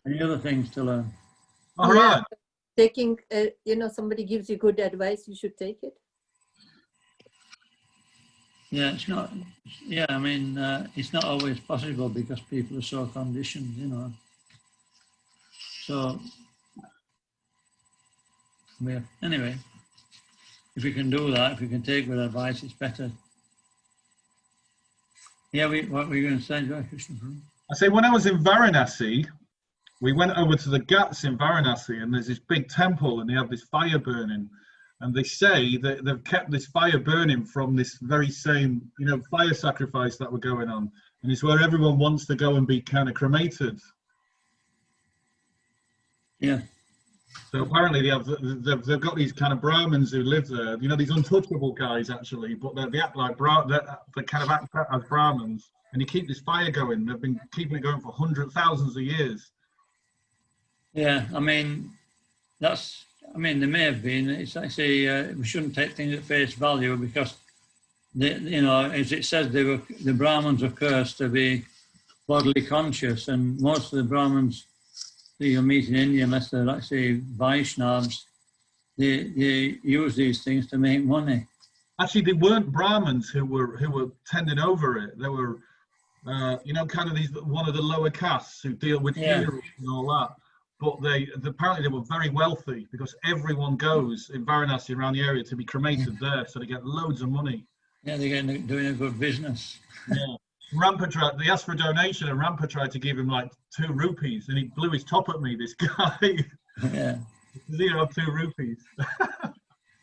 Any other things to learn? All right. Taking, somebody gives you good advice, you should take it. Yeah, it's not. Yeah, I mean, it's not always possible because people are so conditioned, So, yeah. Anyway, if we can do that, if we can take good advice, it's better. Yeah, what were you going to say, Krishna? I say, when I was in Varanasi, we went over to the Ghats in Varanasi, and there's this big temple, and they have this fire burning. And they say that they've kept this fire burning from this very same, fire sacrifice that were going on. And it's where everyone wants to go and be kind of cremated. Yeah. So apparently they've got these kind of Brahmins who live there, these untouchable guys actually, but they act like they kind of act as Brahmins. And you keep this fire going. They've been keeping it going for hundreds, thousands of years. Yeah, I mean, there may have been. It's like say we shouldn't take things at face value because, as it says, the Brahmins are cursed to be bodily conscious, and most of the Brahmins that you'll meet in India, unless they're like say Vaishnavas, they use these things to make money. Actually, they weren't Brahmins who were tending over it. They were, kind of one of the lower castes who deal with funerals and all that. But apparently they were very wealthy because everyone goes in Varanasi around the area to be cremated there, so they get loads of money. Yeah, they're doing a good business. Yeah. They asked for a donation, and Rampa tried to give him like 2 rupees, and he blew his top at me, this guy. Yeah. 2 rupees.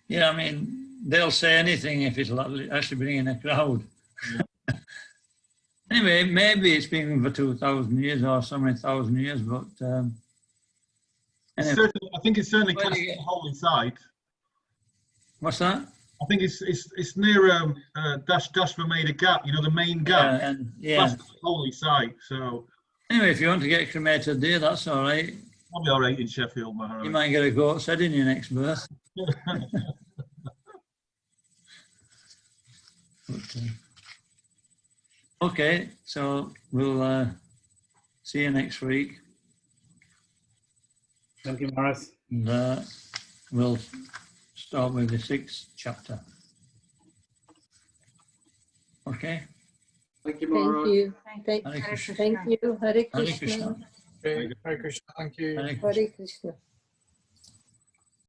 Yeah, I mean, they'll say anything if it's actually bringing a crowd. Yeah. Anyway, maybe it's been for 2,000 years or so many thousand years, but anyway. I think it's certainly close to the holy site. What's that? I think it's near Dashvameda Ghat, the main ghat. Yeah. That's the holy site. So anyway, if you want to get cremated there, that's all right. I'll be all right in Sheffield, Maharaj. You might get a goat's head in your next birth. Okay, so we'll see you next week. Thank you, Maharaj. And we'll start with the 6th chapter. Okay. Thank you, Maharaj. Thank you. Hare Krishna. Hare Krishna. Thank you. Hare Krishna.